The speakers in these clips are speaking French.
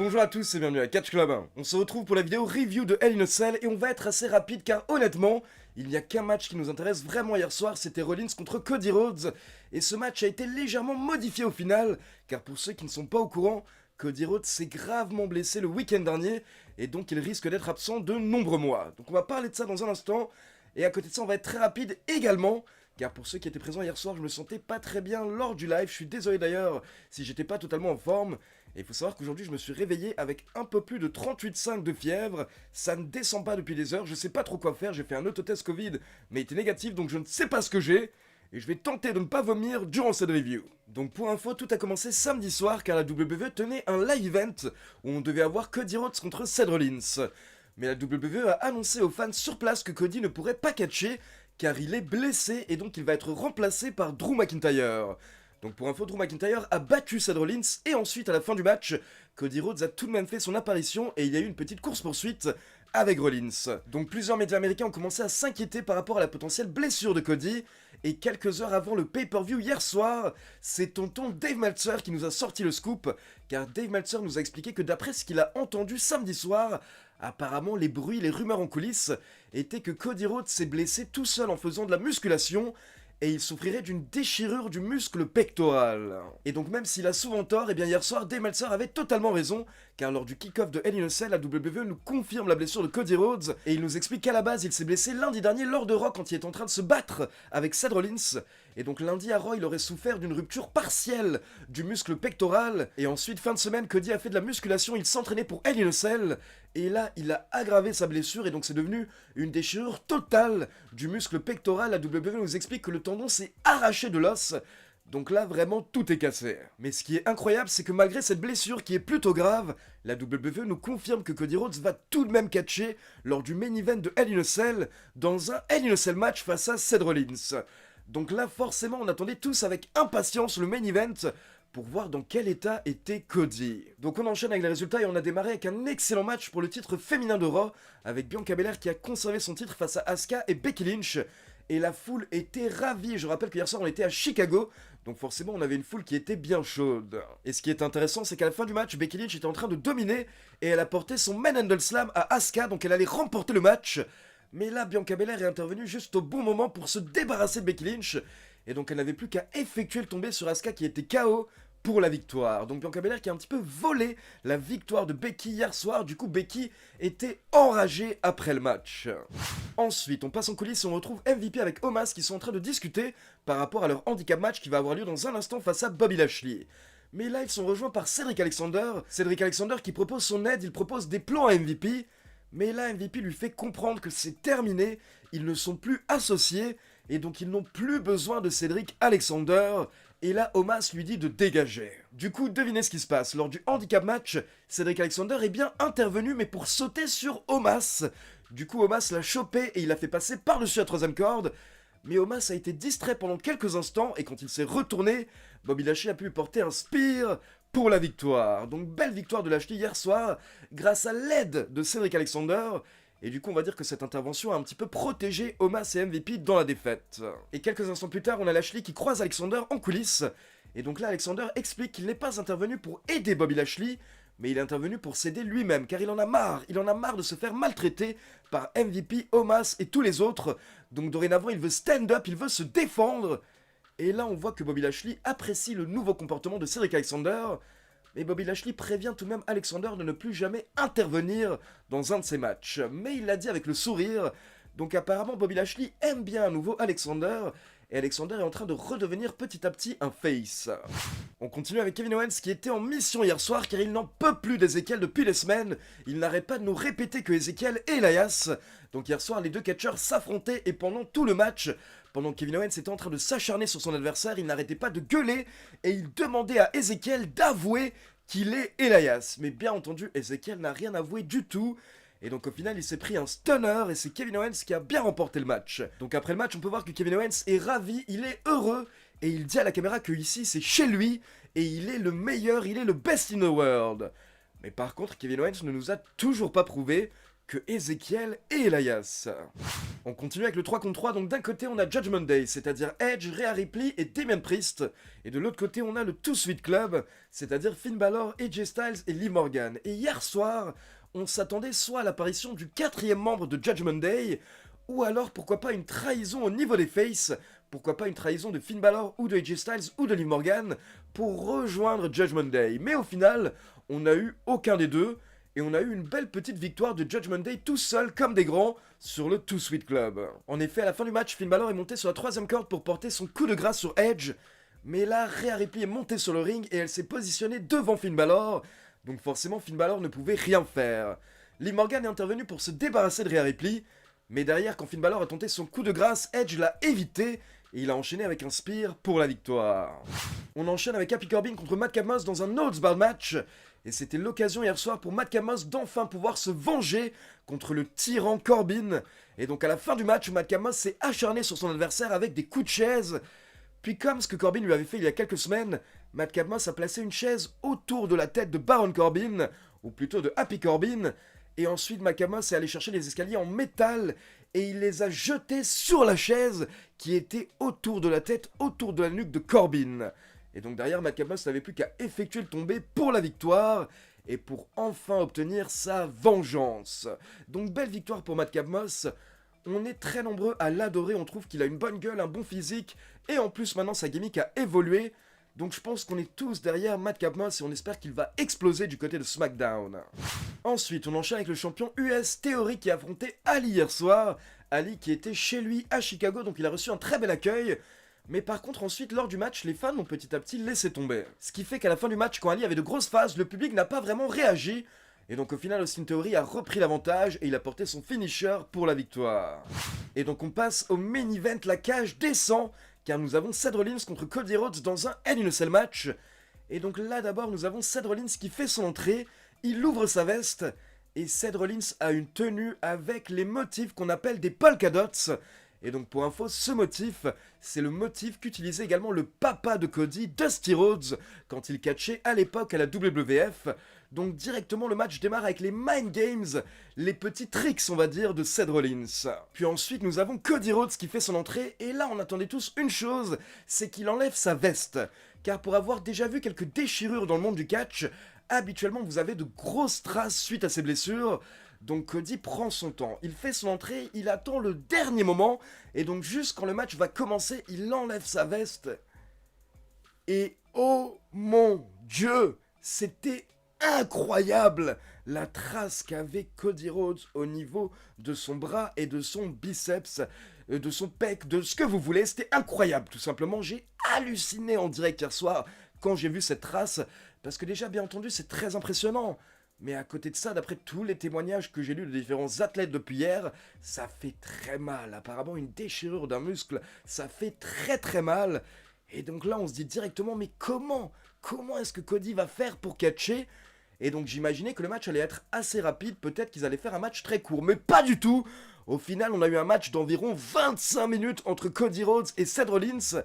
Bonjour à tous et bienvenue à Catch Club 1. On se retrouve pour la vidéo review de Hell in a Cell et on va être assez rapide car honnêtement, il n'y a qu'un match qui nous intéresse vraiment hier soir, c'était Rollins contre Cody Rhodes. Et ce match a été légèrement modifié au final, car pour ceux qui ne sont pas au courant, Cody Rhodes s'est gravement blessé le week-end dernier et donc il risque d'être absent de nombreux mois. Donc on va parler de ça dans un instant. Et à côté de ça, on va être très rapide également, car pour ceux qui étaient présents hier soir, je me sentais pas très bien lors du live. Je suis désolé d'ailleurs si j'étais pas totalement en forme. Et il faut savoir qu'aujourd'hui, je me suis réveillé avec un peu plus de 38,5 de fièvre. Ça ne descend pas depuis des heures, je sais pas trop quoi faire. J'ai fait un autotest Covid, mais il était négatif, donc je ne sais pas ce que j'ai. Et je vais tenter de ne pas vomir durant cette review. Donc pour info, tout a commencé samedi soir, car la WWE tenait un live event où on devait avoir Cody Rhodes contre Seth Rollins. Mais la WWE a annoncé aux fans sur place que Cody ne pourrait pas catcher car il est blessé et donc il va être remplacé par Drew McIntyre. Donc pour info, Drew McIntyre a battu Seth Rollins et ensuite à la fin du match, Cody Rhodes a tout de même fait son apparition et il y a eu une petite course-poursuite avec Rollins. Donc plusieurs médias américains ont commencé à s'inquiéter par rapport à la potentielle blessure de Cody et quelques heures avant le pay-per-view hier soir, c'est tonton Dave Meltzer qui nous a sorti le scoop car Dave Meltzer nous a expliqué que d'après ce qu'il a entendu samedi soir, apparemment, les bruits, les rumeurs en coulisses étaient que Cody Rhodes s'est blessé tout seul en faisant de la musculation et il souffrirait d'une déchirure du muscle pectoral. Et donc même s'il a souvent tort, et bien hier soir, Dave Meltzer avait totalement raison, car lors du kick-off de Hell in a Cell, la WWE nous confirme la blessure de Cody Rhodes, et il nous explique qu'à la base, il s'est blessé lundi dernier lors de Raw quand il est en train de se battre avec Seth Rollins, et donc lundi à Raw, il aurait souffert d'une rupture partielle du muscle pectoral, et ensuite, fin de semaine, Cody a fait de la musculation, il s'entraînait pour Hell in a Cell, et là, il a aggravé sa blessure, et donc c'est devenu une déchirure totale du muscle pectoral. La WWE nous explique que le tendon s'est arraché de l'os, donc là, vraiment, tout est cassé. Mais ce qui est incroyable, c'est que malgré cette blessure qui est plutôt grave, la WWE nous confirme que Cody Rhodes va tout de même catcher lors du main event de Hell in a Cell, dans un Hell in a Cell match face à Seth Rollins. Donc là, forcément, on attendait tous avec impatience le main event pour voir dans quel état était Cody. Donc on enchaîne avec les résultats et on a démarré avec un excellent match pour le titre féminin de Raw, avec Bianca Belair qui a conservé son titre face à Asuka et Becky Lynch. Et la foule était ravie. Je rappelle que hier soir on était à Chicago, donc forcément on avait une foule qui était bien chaude. Et ce qui est intéressant, c'est qu'à la fin du match, Becky Lynch était en train de dominer et elle a porté son Manhandle Slam à Asuka, donc elle allait remporter le match. Mais là, Bianca Belair est intervenue juste au bon moment pour se débarrasser de Becky Lynch. Et donc elle n'avait plus qu'à effectuer le tombé sur Asuka qui était KO pour la victoire. Donc Bianca Belair qui a un petit peu volé la victoire de Becky hier soir. Du coup, Becky était enragée après le match. Ensuite, on passe en coulisses et on retrouve MVP avec Omos qui sont en train de discuter par rapport à leur handicap match qui va avoir lieu dans un instant face à Bobby Lashley. Mais là, ils sont rejoints par Cedric Alexander. Cedric Alexander qui propose son aide, il propose des plans à MVP. Mais là, MVP lui fait comprendre que c'est terminé, ils ne sont plus associés, et donc ils n'ont plus besoin de Cedric Alexander. Et là, Omos lui dit de dégager. Du coup, devinez ce qui se passe. Lors du handicap match, Cedric Alexander est bien intervenu, mais pour sauter sur Omos. Du coup, Omos l'a chopé et il l'a fait passer par-dessus la troisième corde. Mais Omos a été distrait pendant quelques instants, et quand il s'est retourné, Bobby Lashley a pu lui porter un spear pour la victoire. Donc belle victoire de Lashley hier soir, grâce à l'aide de Cedric Alexander. Et du coup, on va dire que cette intervention a un petit peu protégé Omos et MVP dans la défaite. Et quelques instants plus tard, on a Lashley qui croise Alexander en coulisses. Et donc là, Alexander explique qu'il n'est pas intervenu pour aider Bobby Lashley, mais il est intervenu pour s'aider lui-même, car il en a marre de se faire maltraiter par MVP, Omos et tous les autres. Donc dorénavant, il veut stand up, il veut se défendre. Et là, on voit que Bobby Lashley apprécie le nouveau comportement de Cedric Alexander. Mais Bobby Lashley prévient tout de même Alexander de ne plus jamais intervenir dans un de ses matchs. Mais il l'a dit avec le sourire. Donc apparemment, Bobby Lashley aime bien à nouveau Alexander. Et Alexander est en train de redevenir petit à petit un face. On continue avec Kevin Owens qui était en mission hier soir car il n'en peut plus d'Ezekiel depuis des semaines. Il n'arrête pas de nous répéter que Ezekiel est Elias. Donc hier soir, les deux catcheurs s'affrontaient et pendant tout le match, pendant que Kevin Owens était en train de s'acharner sur son adversaire, il n'arrêtait pas de gueuler et il demandait à Ezekiel d'avouer qu'il est Elias. Mais bien entendu, Ezekiel n'a rien avoué du tout. Et donc au final il s'est pris un stunner et c'est Kevin Owens qui a bien remporté le match. Donc après le match on peut voir que Kevin Owens est ravi, il est heureux et il dit à la caméra que ici c'est chez lui et il est le meilleur, il est le best in the world. Mais par contre Kevin Owens ne nous a toujours pas prouvé que Ezekiel et Elias. On continue avec le 3 contre 3, donc d'un côté on a Judgment Day, c'est-à-dire Edge, Rhea Ripley et Damian Priest, et de l'autre côté on a le Too Sweet Club, c'est-à-dire Finn Balor, AJ Styles et Liv Morgan. Et hier soir, on s'attendait soit à l'apparition du 4e membre de Judgment Day, ou alors pourquoi pas une trahison au niveau des faces, pourquoi pas une trahison de Finn Balor ou de AJ Styles ou de Liv Morgan pour rejoindre Judgment Day. Mais au final, on n'a eu aucun des deux, et on a eu une belle petite victoire de Judgment Day tout seul comme des grands sur le Too Sweet Club. En effet, à la fin du match, Finn Balor est monté sur la 3e corde pour porter son coup de grâce sur Edge, mais là, Rhea Ripley est montée sur le ring et elle s'est positionnée devant Finn Balor, donc forcément Finn Balor ne pouvait rien faire. Liv Morgan est intervenu pour se débarrasser de Rhea Ripley, mais derrière, quand Finn Balor a tenté son coup de grâce, Edge l'a évité et il a enchaîné avec un spear pour la victoire. On enchaîne avec Happy Corbin contre Matt Camos dans un No Holds Barred match, et c'était l'occasion hier soir pour Matt Camos d'enfin pouvoir se venger contre le tyran Corbin. Et donc à la fin du match, Matt Camos s'est acharné sur son adversaire avec des coups de chaise. Puis comme ce que Corbin lui avait fait il y a quelques semaines, Matt Camos a placé une chaise autour de la tête de Baron Corbin, ou plutôt de Happy Corbin, et ensuite Matt Camos est allé chercher les escaliers en métal, et il les a jetés sur la chaise qui était autour de la tête, autour de la nuque de Corbin. Et donc derrière, Matt Camos n'avait plus qu'à effectuer le tombé pour la victoire, et pour enfin obtenir sa vengeance. Donc belle victoire pour Matt Camos. On est très nombreux à l'adorer, on trouve qu'il a une bonne gueule, un bon physique, et en plus maintenant sa gimmick a évolué. Donc je pense qu'on est tous derrière Matt Camos et on espère qu'il va exploser du côté de SmackDown. Ensuite, on enchaîne avec le champion US Theory qui a affronté Ali hier soir. Ali qui était chez lui à Chicago, donc il a reçu un très bel accueil. Mais par contre ensuite, lors du match, les fans ont petit à petit laissé tomber. Ce qui fait qu'à la fin du match, quand Ali avait de grosses phases, le public n'a pas vraiment réagi. Et donc au final, Austin Theory a repris l'avantage et il a porté son finisher pour la victoire. Et donc on passe au main event, la cage descend, car nous avons Seth Rollins contre Cody Rhodes dans un Hell in a Cell match. Et donc là d'abord, nous avons Seth Rollins qui fait son entrée, il ouvre sa veste, et Seth Rollins a une tenue avec les motifs qu'on appelle des polka dots. Et donc pour info, ce motif, c'est le motif qu'utilisait également le papa de Cody, Dusty Rhodes, quand il catchait à l'époque à la WWF. Donc directement le match démarre avec les Mind Games, les petits tricks on va dire de Seth Rollins. Puis ensuite nous avons Cody Rhodes qui fait son entrée, et là on attendait tous une chose, c'est qu'il enlève sa veste. Car pour avoir déjà vu quelques déchirures dans le monde du catch, habituellement vous avez de grosses traces suite à ces blessures. Donc Cody prend son temps, il fait son entrée, il attend le dernier moment, et donc juste quand le match va commencer, il enlève sa veste. Et oh mon Dieu, c'était incroyable la trace qu'avait Cody Rhodes au niveau de son bras et de son biceps, de son pec, de ce que vous voulez, c'était incroyable tout simplement. J'ai halluciné en direct hier soir quand j'ai vu cette trace, parce que déjà bien entendu c'est très impressionnant. Mais à côté de ça, d'après tous les témoignages que j'ai lus de différents athlètes depuis hier, ça fait très mal. Apparemment, une déchirure d'un muscle, ça fait très très mal. Et donc là, on se dit directement, mais comment est-ce que Cody va faire pour catcher? Et donc j'imaginais que le match allait être assez rapide, peut-être qu'ils allaient faire un match très court, mais pas du tout. Au final, on a eu un match d'environ 25 minutes entre Cody Rhodes et Seth Rollins.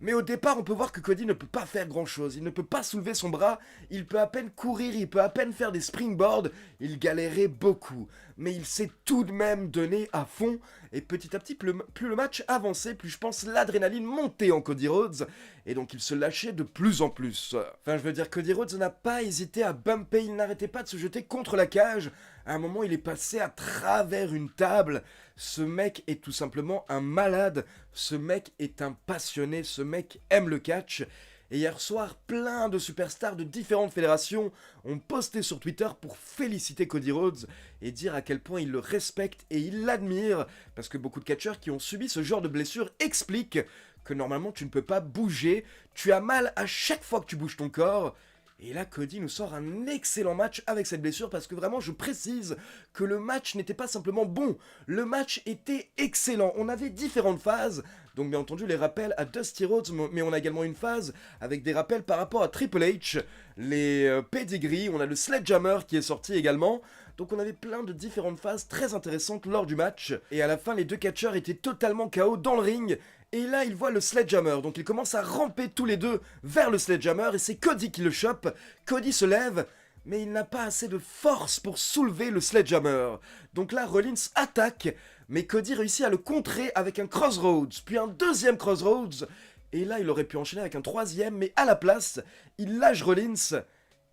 Mais au départ, on peut voir que Cody ne peut pas faire grand chose, il ne peut pas soulever son bras, il peut à peine courir, il peut à peine faire des springboards, il galérait beaucoup. Mais il s'est tout de même donné à fond, et petit à petit, plus le match avançait, plus je pense l'adrénaline montait en Cody Rhodes, et donc il se lâchait de plus en plus. Enfin, je veux dire, Cody Rhodes n'a pas hésité à bumper, il n'arrêtait pas de se jeter contre la cage. À un moment, il est passé à travers une table. Ce mec est tout simplement un malade, ce mec est un passionné, ce mec aime le catch. Et hier soir, plein de superstars de différentes fédérations ont posté sur Twitter pour féliciter Cody Rhodes et dire à quel point ils le respectent et ils l'admirent, parce que beaucoup de catcheurs qui ont subi ce genre de blessure expliquent que normalement tu ne peux pas bouger, tu as mal à chaque fois que tu bouges ton corps. Et là, Cody nous sort un excellent match avec cette blessure, parce que vraiment, je précise que le match n'était pas simplement bon, le match était excellent. On avait différentes phases, donc bien entendu les rappels à Dusty Rhodes, mais on a également une phase avec des rappels par rapport à Triple H, les pedigrees, on a le Sledgehammer qui est sorti également. Donc on avait plein de différentes phases très intéressantes lors du match. Et à la fin, les deux catcheurs étaient totalement KO dans le ring. Et là, il voit le Sledgehammer, donc ils commencent à ramper tous les deux vers le Sledgehammer, et c'est Cody qui le chope. Cody se lève, mais il n'a pas assez de force pour soulever le Sledgehammer. Donc là, Rollins attaque, mais Cody réussit à le contrer avec un Crossroads, puis un deuxième Crossroads, et là il aurait pu enchaîner avec un troisième, mais à la place, il lâche Rollins,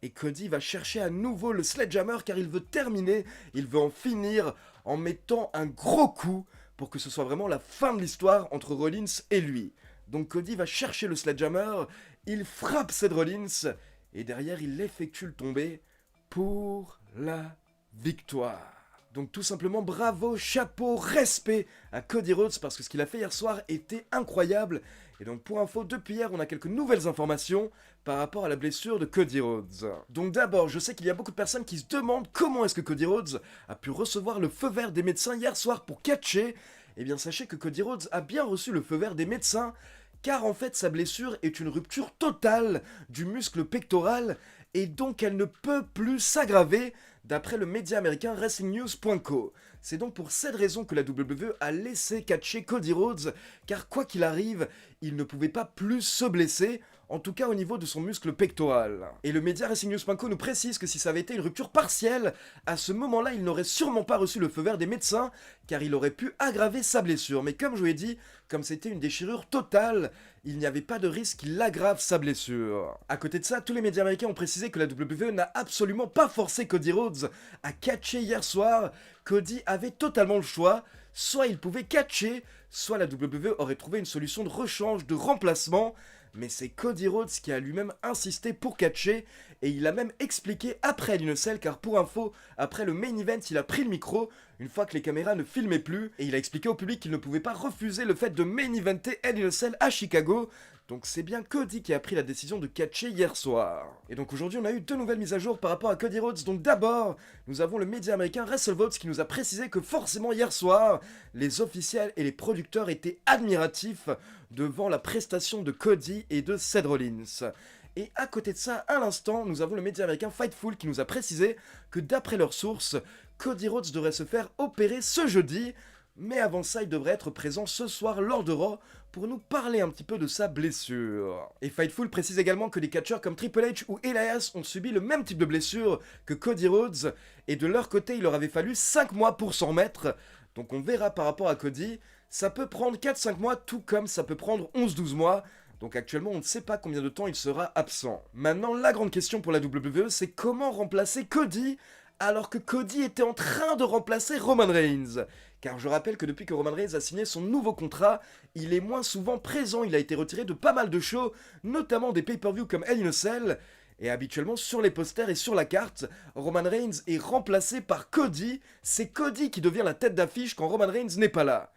et Cody va chercher à nouveau le Sledgehammer car il veut terminer, il veut en finir en mettant un gros coup pour que ce soit vraiment la fin de l'histoire entre Rollins et lui. Donc Cody va chercher le Sledgehammer, il frappe Seth Rollins, et derrière il effectue le tombé pour la victoire. Donc tout simplement bravo, chapeau, respect à Cody Rhodes parce que ce qu'il a fait hier soir était incroyable. Et donc pour info, depuis hier on a quelques nouvelles informations par rapport à la blessure de Cody Rhodes. Donc d'abord, je sais qu'il y a beaucoup de personnes qui se demandent comment est-ce que Cody Rhodes a pu recevoir le feu vert des médecins hier soir pour catcher. Eh bien sachez que Cody Rhodes a bien reçu le feu vert des médecins car en fait sa blessure est une rupture totale du muscle pectoral et donc elle ne peut plus s'aggraver d'après le média américain WrestlingNews.co. C'est donc pour cette raison que la WWE a laissé catcher Cody Rhodes, car quoi qu'il arrive, il ne pouvait pas plus se blesser, en tout cas au niveau de son muscle pectoral. Et le média WrestlingNews.co nous précise que si ça avait été une rupture partielle, à ce moment-là, il n'aurait sûrement pas reçu le feu vert des médecins, car il aurait pu aggraver sa blessure. Mais comme je vous l'ai dit, comme c'était une déchirure totale, il n'y avait pas de risque qu'il aggrave sa blessure. À côté de ça, tous les médias américains ont précisé que la WWE n'a absolument pas forcé Cody Rhodes à catcher hier soir. Cody avait totalement le choix, soit il pouvait catcher, soit la WWE aurait trouvé une solution de rechange, de remplacement, mais c'est Cody Rhodes qui a lui-même insisté pour catcher, et il a même expliqué après Hell in a Cell, car pour info, après le main event, il a pris le micro, une fois que les caméras ne filmaient plus, et il a expliqué au public qu'il ne pouvait pas refuser le fait de main eventer Hell in a Cell à Chicago. Donc c'est bien Cody qui a pris la décision de catcher hier soir. Et donc aujourd'hui on a eu deux nouvelles mises à jour par rapport à Cody Rhodes. Donc d'abord, nous avons le média américain WrestleVotes qui nous a précisé que forcément hier soir, les officiels et les producteurs étaient admiratifs devant la prestation de Cody et de Seth Rollins. Et à côté de ça, à l'instant, nous avons le média américain Fightful qui nous a précisé que d'après leurs sources, Cody Rhodes devrait se faire opérer ce jeudi, mais avant ça, il devrait être présent ce soir lors de Raw pour nous parler un petit peu de sa blessure. Et Fightful précise également que des catcheurs comme Triple H ou Elias ont subi le même type de blessure que Cody Rhodes, et de leur côté, il leur avait fallu 5 mois pour s'en remettre. Donc on verra par rapport à Cody, ça peut prendre 4-5 mois, tout comme ça peut prendre 11-12 mois. Donc actuellement, on ne sait pas combien de temps il sera absent. Maintenant, la grande question pour la WWE, c'est comment remplacer Cody alors que Cody était en train de remplacer Roman Reigns. Car je rappelle que depuis que Roman Reigns a signé son nouveau contrat, il est moins souvent présent, il a été retiré de pas mal de shows, notamment des pay-per-view comme Hell in a Cell, et habituellement sur les posters et sur la carte, Roman Reigns est remplacé par Cody, c'est Cody qui devient la tête d'affiche quand Roman Reigns n'est pas là.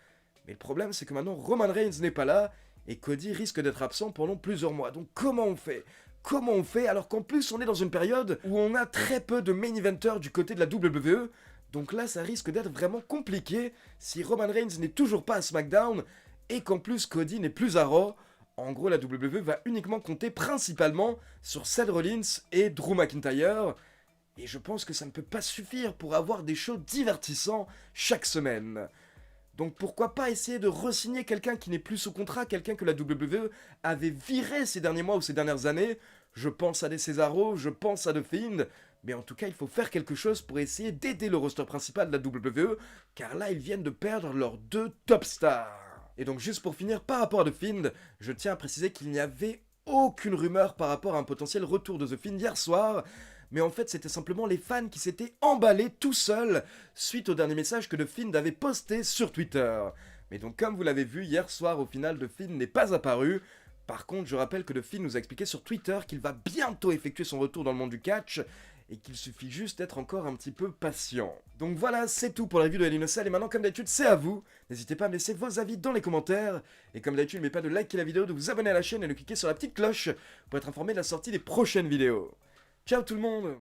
Mais le problème c'est que maintenant Roman Reigns n'est pas là, et Cody risque d'être absent pendant plusieurs mois, donc comment on fait ? Comment on fait alors qu'en plus on est dans une période où on a très peu de main eventers du côté de la WWE. Donc là ça risque d'être vraiment compliqué si Roman Reigns n'est toujours pas à SmackDown et qu'en plus Cody n'est plus à Raw. En gros la WWE va uniquement compter principalement sur Seth Rollins et Drew McIntyre. Et je pense que ça ne peut pas suffire pour avoir des shows divertissants chaque semaine. Donc pourquoi pas essayer de re-signer quelqu'un qui n'est plus sous contrat, quelqu'un que la WWE avait viré ces derniers mois ou ces dernières années. Je pense à des Cesaro, je pense à The Fiend, mais en tout cas il faut faire quelque chose pour essayer d'aider le roster principal de la WWE, car là ils viennent de perdre leurs deux top stars. Et donc juste pour finir, par rapport à The Fiend, je tiens à préciser qu'il n'y avait aucune rumeur par rapport à un potentiel retour de The Fiend hier soir, mais en fait c'était simplement les fans qui s'étaient emballés tout seuls suite au dernier message que The Fiend avait posté sur Twitter. Mais donc comme vous l'avez vu, hier soir au final The Fiend n'est pas apparu. Par contre je rappelle que The Fiend nous a expliqué sur Twitter qu'il va bientôt effectuer son retour dans le monde du catch, et qu'il suffit juste d'être encore un petit peu patient. Donc voilà, c'est tout pour la review de Hell in a Cell, et maintenant comme d'habitude c'est à vous. N'hésitez pas à me laisser vos avis dans les commentaires, et comme d'habitude n'oubliez pas de liker la vidéo, de vous abonner à la chaîne et de cliquer sur la petite cloche pour être informé de la sortie des prochaines vidéos. Ciao tout le monde!